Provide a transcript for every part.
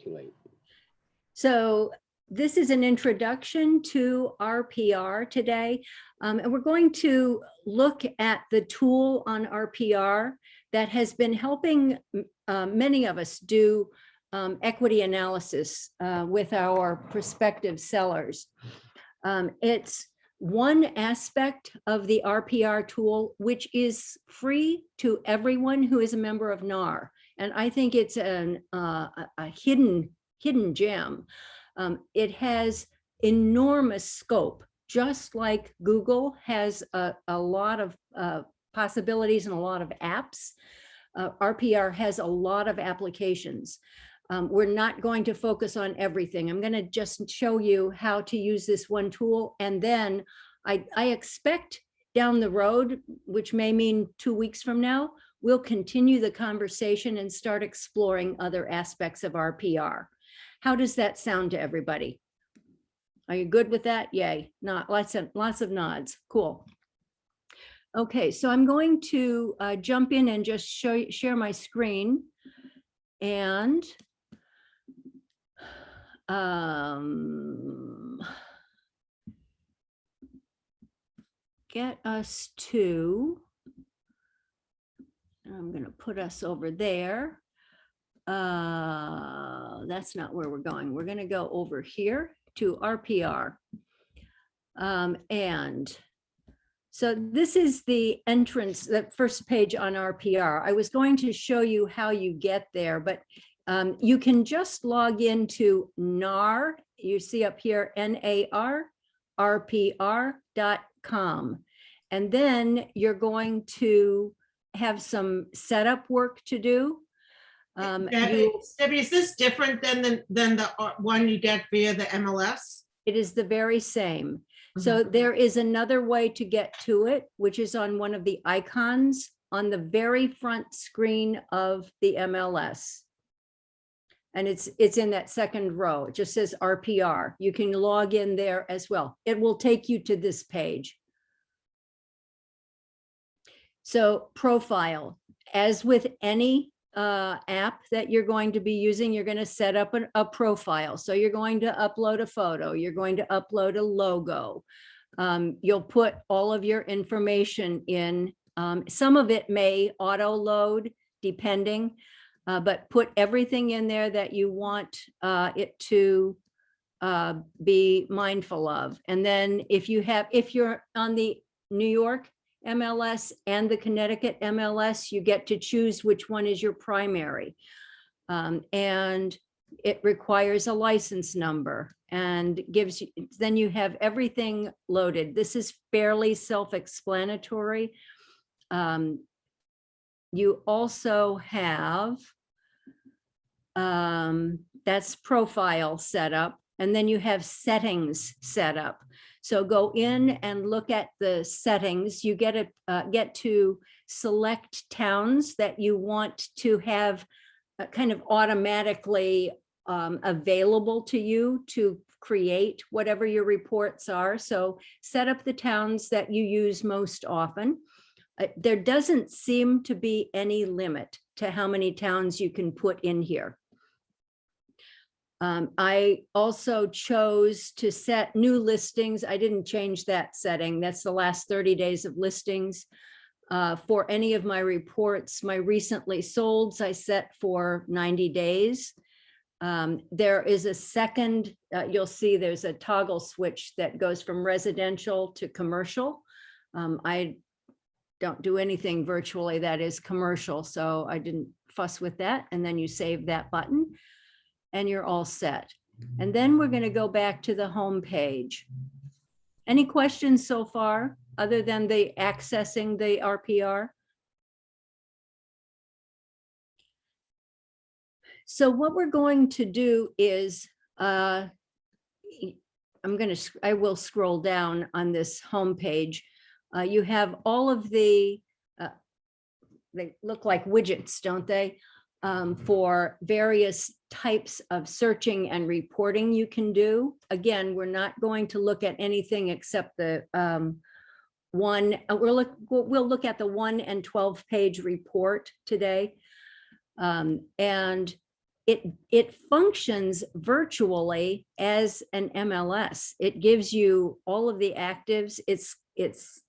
too late. So this is an introduction to RPR today. And we're going to look at the tool on RPR that has been helping many of us do equity analysis with our prospective sellers. It's one aspect of the RPR tool, which is free to everyone who is a member of NAR. And I think it's a hidden gem. It has enormous scope, just like Google has a lot of possibilities and a lot of apps. RPR has a lot of applications. We're not going to focus on everything. I'm going to just show you how to use this one tool. And then I expect down the road, which may mean 2 weeks from now, we'll continue the conversation and start exploring other aspects of RPR. How does that sound to everybody? Are you good with that? Yay. Not lots of nods. Cool. Okay, so I'm going to jump in and just share my screen and get us to, I'm going to put us over there. That's not where we're going. We're going to go over here to RPR. And so this is the entrance, the first page on RPR. I was going to show you how you get there, but you can just log into NAR, you see up here, NAR, RPR.com. And then you're going to have some setup work to do. Debbie, is this different than the one you get via the MLS? It is the very same. So there is another way to get to it, which is on one of the icons on the very front screen of the MLS. And it's in that second row. It just says RPR. You can log in there as well. It will take you to this page. So profile, as with any app that you're going to be using, you're going to set up a profile. So you're going to upload a photo, you're going to upload a logo. You'll put all of your information in. Some of it may auto load depending, but put everything in there that you want it to be mindful of. And then if you're on the New York MLS and the Connecticut MLS, you get to choose which one is your primary. And it requires a license number and gives you, then you have everything loaded. This is fairly self-explanatory. You also have, that's profile setup, and then you have settings set up. So go in and look at the settings. You get to select towns that you want to have kind of automatically available to you to create whatever your reports are. So set up the towns that you use most often. There doesn't seem to be any limit to how many towns you can put in here. I also chose to set new listings. I didn't change that setting. That's the last 30 days of listings. For any of my reports, my recently solds, I set for 90 days. There is a second, you'll see there's a toggle switch that goes from residential to commercial. I don't do anything virtually that is commercial, so I didn't fuss with that. And then you save that button and you're all set. And then we're going to go back to the home page. Any questions so far, other than the accessing the RPR? So what we're going to do is, I will scroll down on this home page. You have all of the, they look like widgets, don't they? For various types of searching and reporting you can do. Again, we're not going to look at anything except the we'll look at the 1 and 12 page report today. And it functions virtually as an MLS. It gives you all of the actives. It's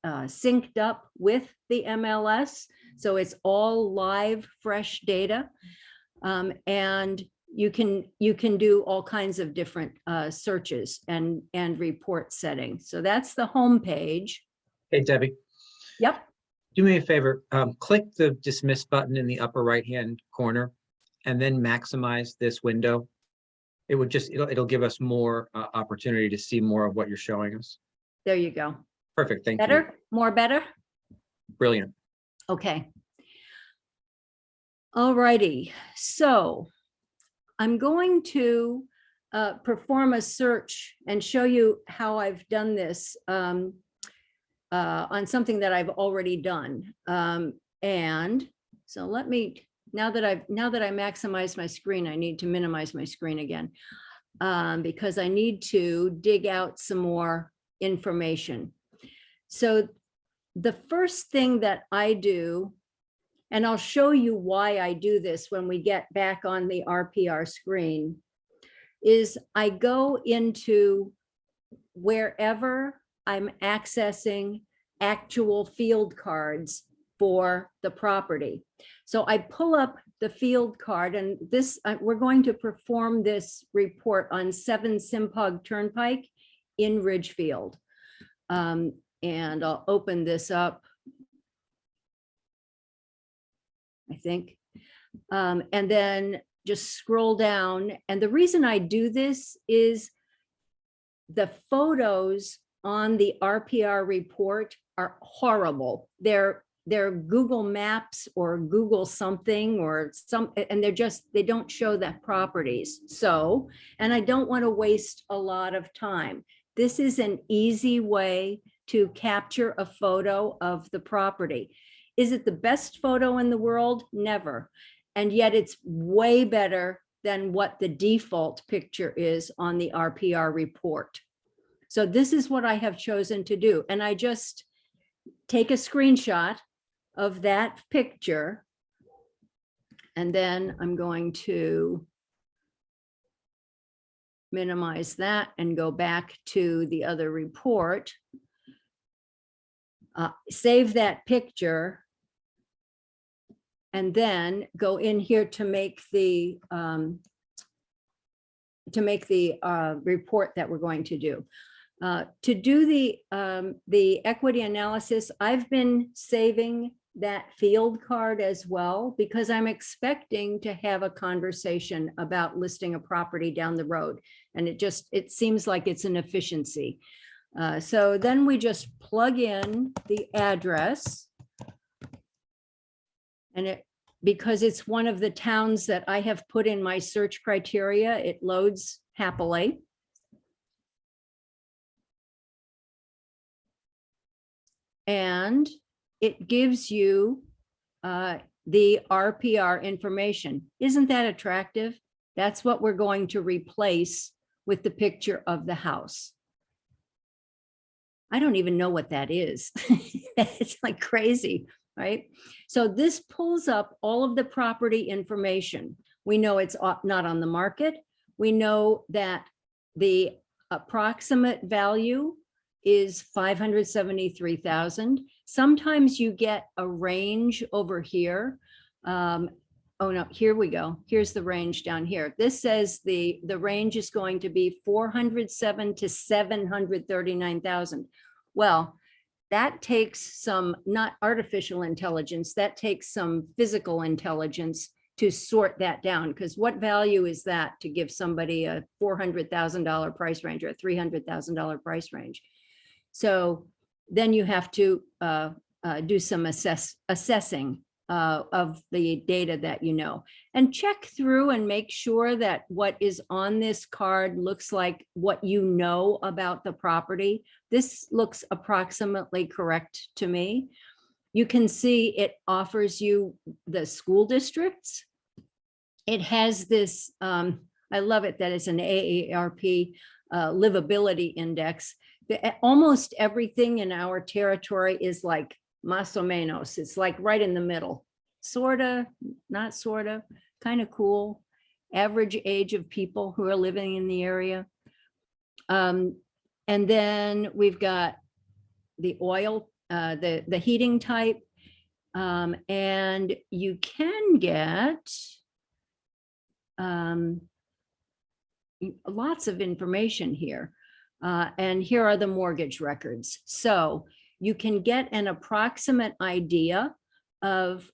synced up with the MLS. So it's all live, fresh data. And you can do all kinds of different searches and report settings. So that's the home page. Hey, Debbie, Yep. do me a favor, click the dismiss button in the upper right-hand corner and then maximize this window. It would just, it'll give us more opportunity to see more of what you're showing us. There you go. Perfect, thank you. Better? More better? Brilliant. Okay. All righty. So I'm going to perform a search and show you how I've done this on something that I've already done. And so let me, now that I maximize my screen, I need to minimize my screen again because I need to dig out some more information. So the first thing that I do, and I'll show you why I do this when we get back on the RPR screen, is I go into wherever I'm accessing actual field cards for the property. So I pull up the field card, and this we're going to perform this report on 7 Simpog Turnpike in Ridgefield. And I'll open this up, I think, and then just scroll down. And the reason I do this is the photos on the RPR report are horrible. They're Google Maps or Google something or some, and they don't show the properties. So, and I don't want to waste a lot of time. This is an easy way to capture a photo of the property. Is it the best photo in the world? Never. And yet it's way better than what the default picture is on the RPR report. So this is what I have chosen to do. And I just take a screenshot of that picture. And then I'm going to minimize that and go back to the other report. Save that picture, and then go in here to make the report that we're going to do. To do the equity analysis, I've been saving that field card as well, because I'm expecting to have a conversation about listing a property down the road. And it seems like it's an efficiency. So then we just plug in the address, and because it's one of the towns that I have put in my search criteria, it loads happily. And it gives you the RPR information. Isn't that attractive? That's what we're going to replace with the picture of the house. I don't even know what that is. It's like crazy, right? So this pulls up all of the property information. We know it's not on the market. We know that the approximate value is 573,000. Sometimes you get a range over here. Oh no, here we go. Here's the range down here. This says the range is going to be 407 to 739,000. Well, that takes some, not artificial intelligence, that takes some physical intelligence to sort that down, because what value is that to give somebody a $400,000 price range or a $300,000 price range? So then you have to do some assessing of the data that you know, and check through and make sure that what is on this card looks like what you know about the property. This looks approximately correct to me. You can see it offers you the school districts. It has this, I love it that it's an AARP livability index. Almost everything in our territory is like más o menos. It's like right in the middle, sorta, not sorta, kind of cool. average age of people who are living in the area. And then we've got the oil, the heating type. And you can get lots of information here. And here are the mortgage records. So you can get an approximate idea of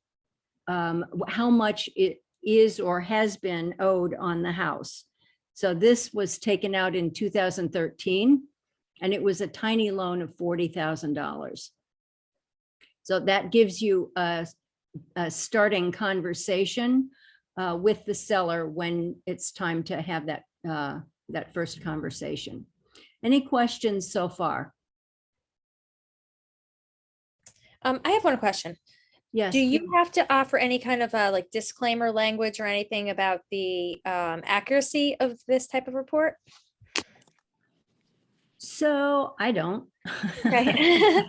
how much it is or has been owed on the house. So this was taken out in 2013, and it was a tiny loan of $40,000. So that gives you a starting conversation with the seller when it's time to have that first conversation. Any questions so far? I have one question. Yes. Do you have to offer any kind of like disclaimer language or anything about the accuracy of this type of report? So I don't. Okay.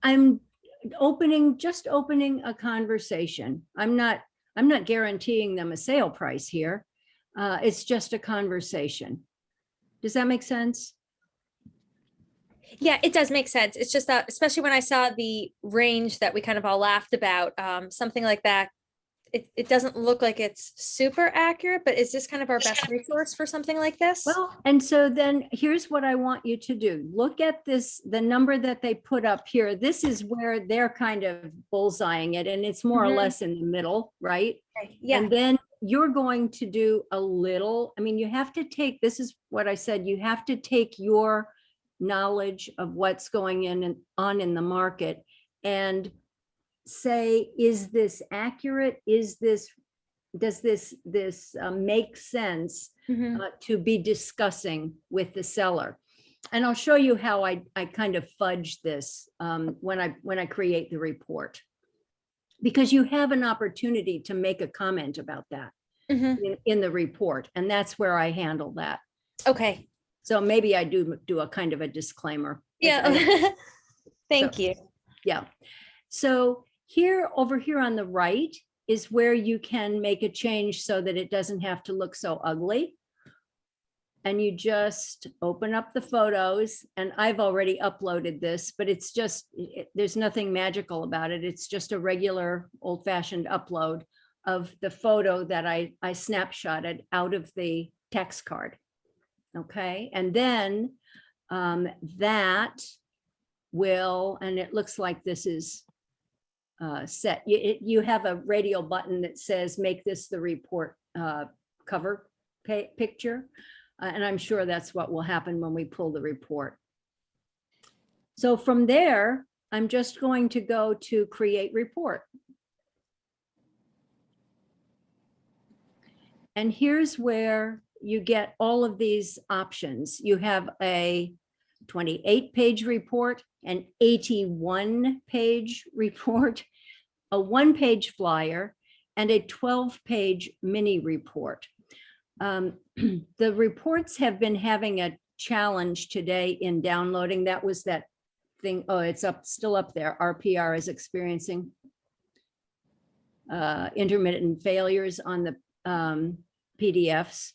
I'm just opening a conversation. I'm not guaranteeing them a sale price here. It's just a conversation. Does that make sense? Yeah, it does make sense. It's just that, especially when I saw the range that we kind of all laughed about, something like that, it doesn't look like it's super accurate, but is this kind of our best resource for something like this? Well, and so then here's what I want you to do. Look at this, the number that they put up here. This is where they're kind of bullseyeing it, and it's more or Mhm. less in the middle, right? Okay, yeah. And then you're going to do a little, I mean, you have to take, this is what I said, you have to take your knowledge of what's going on in the market and say, is this accurate? Does this make sense Mhm. to be discussing with the seller? And I'll show you how I kind of fudge this when I create the report, because you have an opportunity to make a comment about that Mhm. in the report, and that's where I handle that. Okay. So maybe I do a kind of a disclaimer. Yeah. Thank you. Yeah. So over here on the right is where you can make a change so that it doesn't have to look so ugly. And you just open up the photos, and I've already uploaded this, but it's just, there's nothing magical about it. It's just a regular old-fashioned upload of the photo that I snapshotted out of the text card. Okay, and then that will, and it looks like this is set. You have a radial button that says, make this the report cover picture. And I'm sure that's what will happen when we pull the report. So from there, I'm just going to go to create report. And here's where you get all of these options. You have a 28-page report, an 81-page report, a 1-page flyer, and a 12-page mini report. The reports have been having a challenge today in downloading. That was that thing. Oh, it's still up there. RPR is experiencing intermittent failures on the PDFs.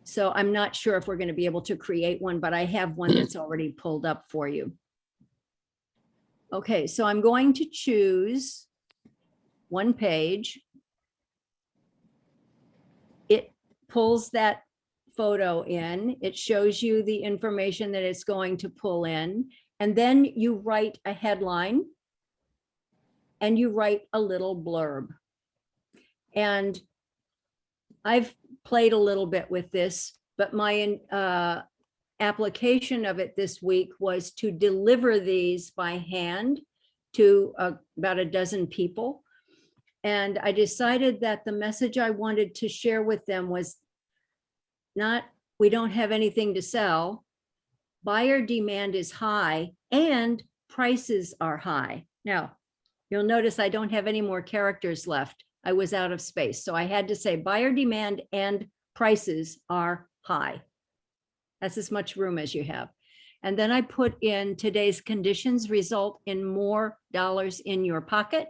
So I'm not sure if we're going to be able to create one, but I have one that's already pulled up for you. Okay, so I'm going to choose 1 page. It pulls that photo in. It shows you the information that it's going to pull in. And then you write a headline and you write a little blurb. And I've played a little bit with this, but my application of it this week was to deliver these by hand to about a dozen people. And I decided that the message I wanted to share with them was not, we don't have anything to sell, buyer demand is high, and prices are high. Now, you'll notice I don't have any more characters left. I was out of space. So I had to say buyer demand and prices are high. That's as much room as you have. And then I put in today's conditions result in more dollars in your pocket.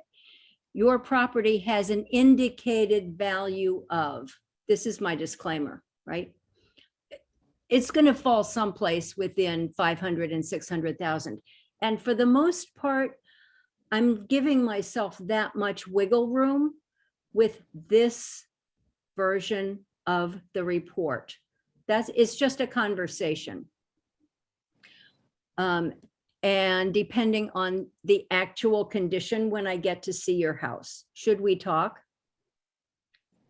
your property has an indicated value of, this is my disclaimer, right? It's going to fall someplace within 500 and 600,000. And for the most part, I'm giving myself that much wiggle room with this version of the report. It's just a conversation. And depending on the actual condition when I get to see your house, should we talk?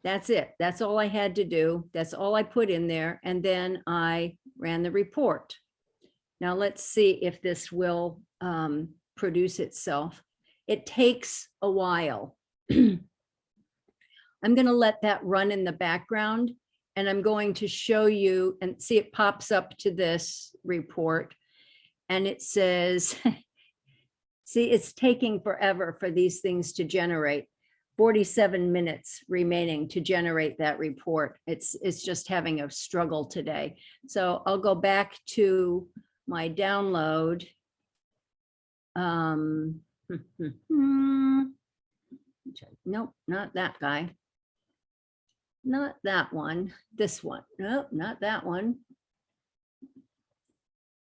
That's it. That's all I had to do. That's all I put in there. And then I ran the report. Now let's see if this will produce itself. It takes a while. I'm going to let that run in the background, and I'm going to show you and see it pops up to this report. And it says, see, it's taking forever for these things to generate. 47 minutes remaining to generate that report. It's just having a struggle today. So I'll go back to my download. Nope, not that guy. Not that one. This one. Nope, not that one.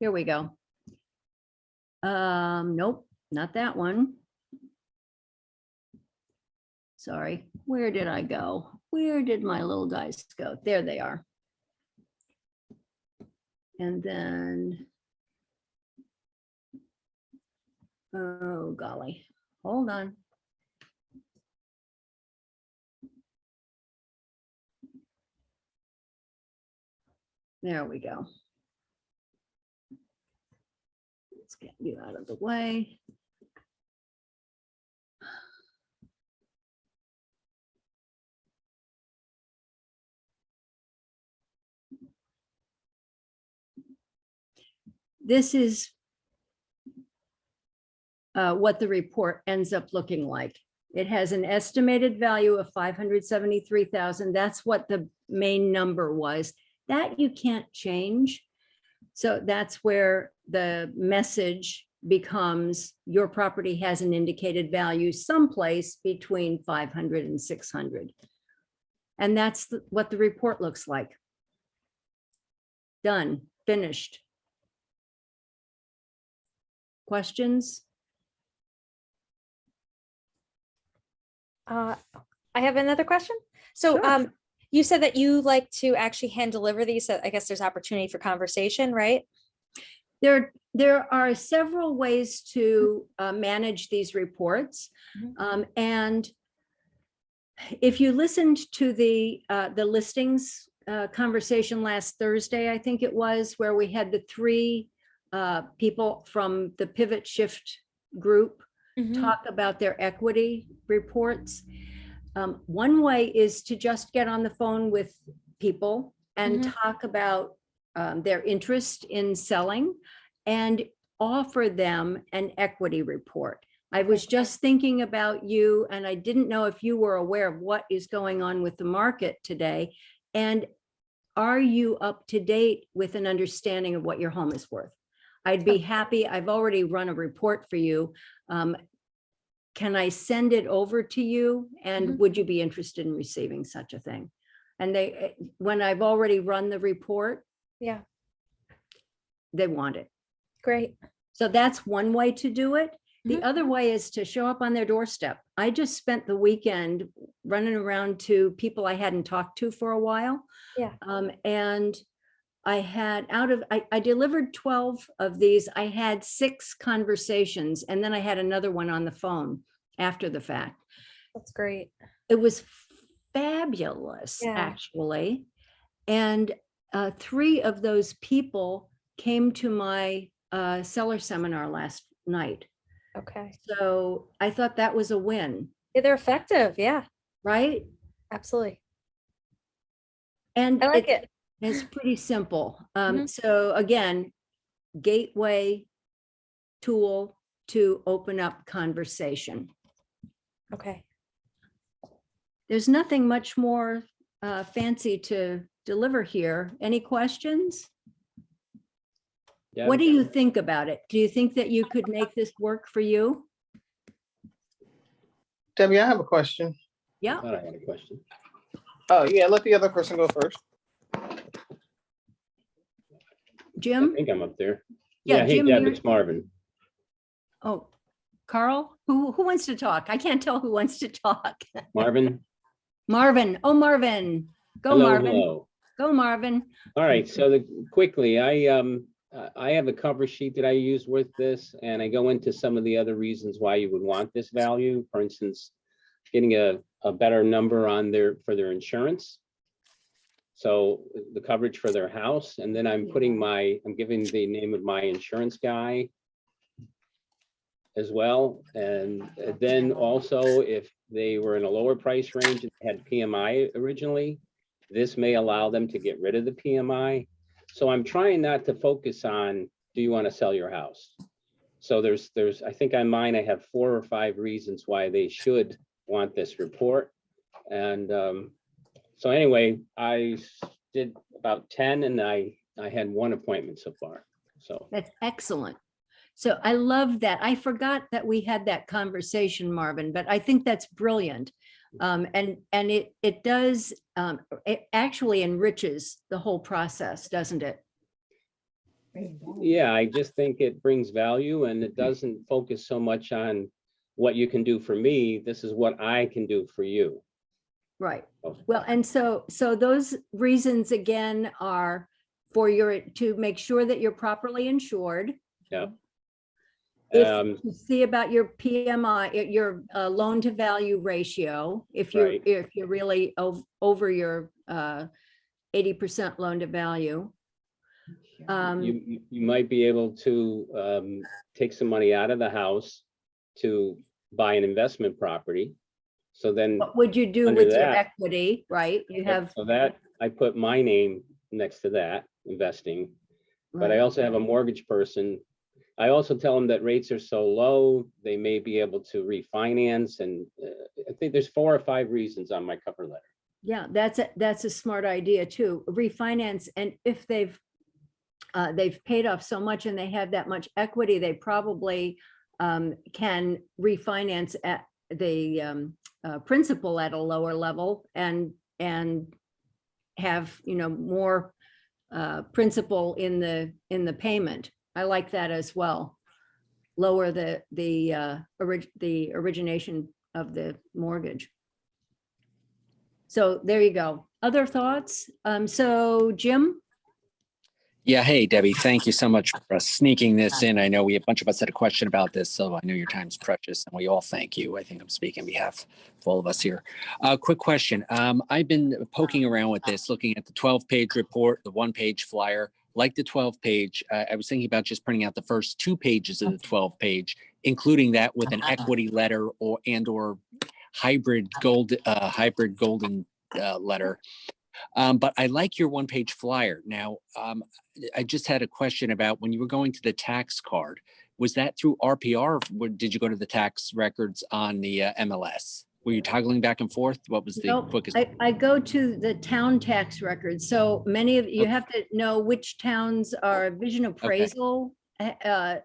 Here we go. Nope, not that one. Sorry, where did I go? Where did my little guys go? There they are. And then, oh golly, hold on. There we go. Let's get you out of the way. This is what the report ends up looking like. It has an estimated value of 573,000. That's what the main number was. That you can't change. So that's where the message becomes your property has an indicated value someplace between 500 and 600. And that's what the report looks like. Done, finished. Questions? I have another question. So Sure. you said that you like to actually hand deliver these. So I guess there's opportunity for conversation, right? There are several ways to manage these reports. And if you listened to the listings conversation last Thursday, I think it was, where we had the three people from the Pivot Shift group talk about their equity reports. One way is to just get on the phone with people and talk about their interest in selling and offer them an equity report. I was just thinking about you, and I didn't know if you were aware of what is going on with the market today. And are you up to date with an understanding of what your home is worth? I'd be happy. I've already run a report for you. Can I send it over to you? And would you be interested in receiving such a thing? And they, when I've already run the report, Yeah, they want it. great. So that's one way to do it. The other way is to show up on their doorstep. I just spent the weekend running around to people I hadn't talked to for a while. Yeah. And I had I delivered 12 of these. I had 6 conversations, and then I had another one on the phone after the fact. That's great. It was fabulous, actually. And 3 of those people came to my seller seminar last night. Okay. So I thought that was a win. Yeah, they're effective. Yeah, Right? absolutely. And I like it. it's pretty simple. So again, gateway tool to open up conversation. Okay. There's nothing much more fancy to deliver here. Any questions? What do you think about it? Do you think that you could make this work for you? Debbie, I have a question. Yeah, Thought I had a question. Oh, yeah, let the other person go first. I Jim? think I'm up there. Yeah, Yeah, hey Jim, Deb, you're- it's Marvin. Oh, Carl, who wants to talk? I can't tell who wants to talk. Marvin? Marvin, oh, Marvin, go Hello, Marvin, hello. go Marvin. All right, so quickly, I have a cover sheet that I use with this, and I go into some of the other reasons why you would want this value. For instance, getting a better number on for their insurance. So the coverage for their house, and then I'm giving the name of my insurance guy as well. And then also, if they were in a lower price range and had PMI originally, this may allow them to get rid of the PMI. So I'm trying not to focus on, do you want to sell your house? So I think on mine, I have 4 or 5 reasons why they should want this report. And so anyway, I did about 10 and I had 1 appointment so far. So That's excellent. So I love that. I forgot that we had that conversation, Marvin, but I think that's brilliant. And it does, it actually enriches the whole process, doesn't it? yeah, I just think it brings value and it doesn't focus so much on what you can do for me. This is what I can do for you. Right. Well, and so those reasons again are to make sure that you're properly insured. Yeah. If you see about your PMI, your loan to value ratio, if you're Right. really over your 80% loan to value. You might be able to take some money out of the house to buy an investment property. So then What would you do under with your that- equity, right? You have. so that I put my name next to that investing, but I right. also have a mortgage person. I also tell them that rates are so low, they may be able to refinance. And I think there's 4 or 5 reasons on my cover letter. Yeah, that's a smart idea too. Refinance, and if they've paid off so much and they have that much equity, they probably can refinance at the principal at a lower level and have more principal in the payment. I like that as well. Lower the origination of the mortgage. So there you go. Other thoughts? So Jim? Yeah, hey, Debbie, thank you so much for sneaking this in. I know a bunch of us had a question about this, so I know your time's precious, and we all thank you. I think I'm speaking on behalf of all of us here. Quick question. I've been poking around with this, looking at the 12-page report, the 1-page flyer, like the 12-page. I was thinking about just printing out the first 2 pages of the 12-page, including that with an equity letter or hybrid golden letter. But I like your 1-page flyer. Now, I just had a question about when you were going to the tax card, was that through RPR or did you go to the tax records on the MLS? Were you toggling back and forth? What was the Nope, quickest? I go to the town tax records. So many of you have to know which towns are vision appraisal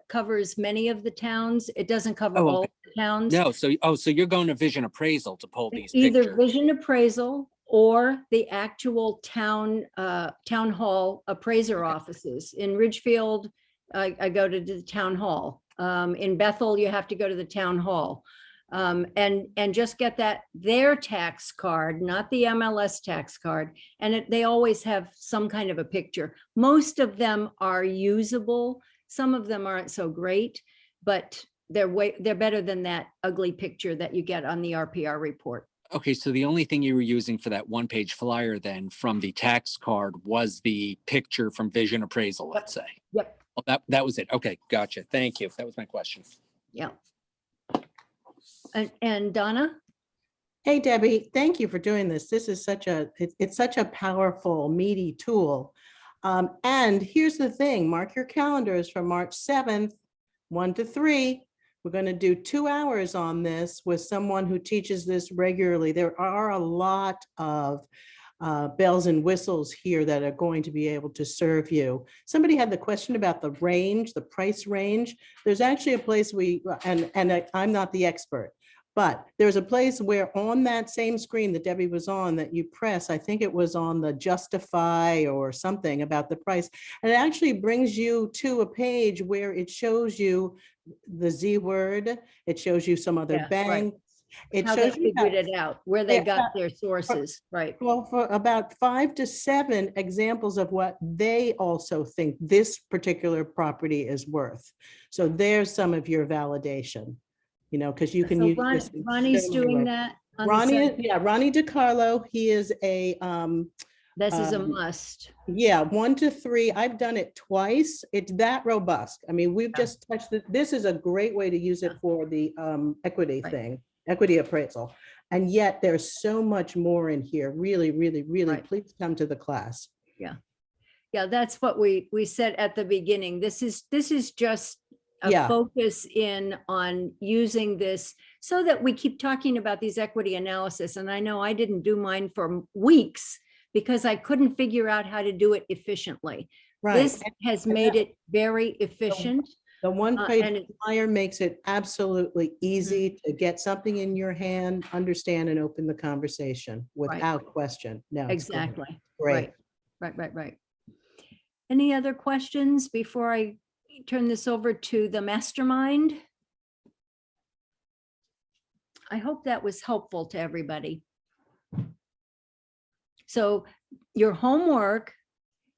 covers many of the towns. It doesn't cover Oh, all okay. the towns. No, so you're going to vision appraisal to pull these Either pictures. vision appraisal or the actual town hall appraiser offices. In Ridgefield, I go to the town hall. In Bethel, you have to go to the town hall. And just get their tax card, not the MLS tax card. And they always have some kind of a picture. Most of them are usable. Some of them aren't so great, but they're better than that ugly picture that you get on the RPR report. Okay, so the only thing you were using for that 1-page flyer then from the tax card was the picture from vision appraisal, let's say. Yep. Oh, that was it. Okay, gotcha. Thank you. That was my question. Yeah. And Donna? Hey, Debbie, thank you for doing this. This is it's such a powerful, meaty tool. And here's the thing, mark your calendars for March 7th, 1 to 3. We're going to do 2 hours on this with someone who teaches this regularly. There are a lot of bells and whistles here that are going to be able to serve you. Somebody had the question about the range, the price range. There's actually a place and I'm not the expert, But there's a place where on that same screen that Debbie was on that you press, I think it was on the justify or something about the price. And it actually brings you to a page where it shows you the Z word. It shows you some other Yeah, right. bank. It How they shows you figured it out, where they Yeah, got their sources, right? well, for about 5 to 7 examples of what they also think this particular property is worth. So there's some of your validation, you know, because you can So use this. in Ronnie's so many doing ways. that. on the Ronnie, site? yeah, Ronnie DiCarlo, he is This is a um, must. yeah, 1 to 3. I've done it twice. It's that robust. I mean, we've Yeah. just touched it. This is a great way to use it Yeah. for the equity Right. thing, equity appraisal. And yet there's so much more in here. Really, really, really, Right. please come to the class. Yeah, that's what we said at the beginning. This is just a Yeah. focus in on using this so that we keep talking about these equity analysis. And I know I didn't do mine for weeks because I couldn't figure out how to do it efficiently. Right. This has made it very efficient. The one and page it- flyer makes it absolutely easy to get something in your hand, understand and open the conversation without question. No, it's great. Exactly. Great. Right. Any other questions before I turn this over to the mastermind? I hope that was helpful to everybody. So your homework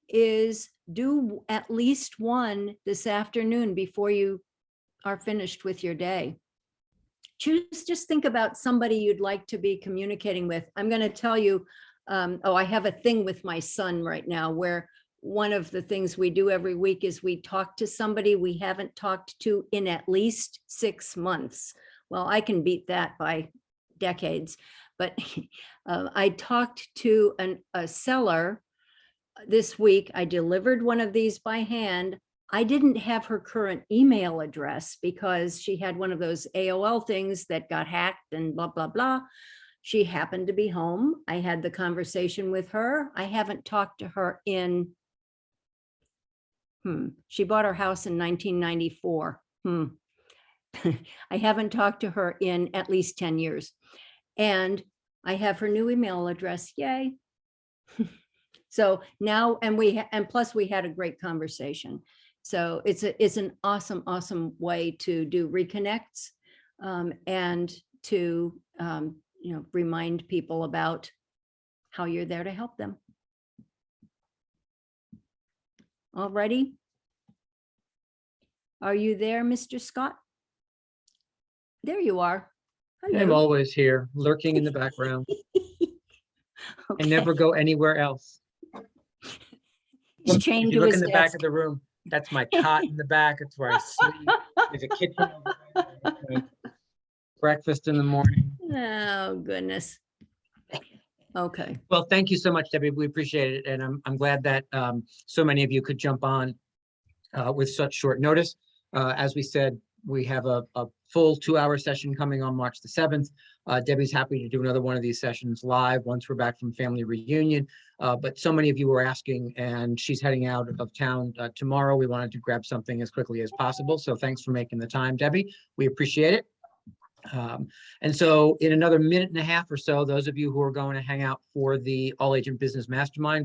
is do at least one this afternoon before you are finished with your day. Just think about somebody you'd like to be communicating with. I'm going to tell you, I have a thing with my son right now where one of the things we do every week is we talk to somebody we haven't talked to in at least 6 months. Well, I can beat that by decades, but I talked to a seller this week. I delivered one of these by hand. I didn't have her current email address because she had one of those AOL things that got hacked and blah, blah, blah. She happened to be home. I had the conversation with her. I haven't talked to her in, she bought her house in 1994. I haven't talked to her in at least 10 years. And I have her new email address, yay. So now, and plus we had a great conversation. So it's an awesome way to do reconnects and to remind people about how you're there to help them. Alrighty. Are you there, Mr. Scott? There you are. I'm Hello. always here, lurking in the background. I Okay. never go anywhere else. He's If chained you to look his in the back desk. of the room, that's my cot in the back. It's where I sleep. There's a kitchen over there. That's my breakfast in the morning. Oh, goodness. Okay. Well, thank you so much, Debbie. We appreciate it. And I'm glad that so many of you could jump on with such short notice. As we said, we have a full 2-hour session coming on March the 7th. Debbie's happy to do another one of these sessions live once we're back from family reunion. But so many of you were asking, and she's heading out of town tomorrow. We wanted to grab something as quickly as possible. So thanks for making the time, Debbie. We appreciate it. And so in another minute and a half or so, those of you who are going to hang out for the All Agent Business Mastermind, we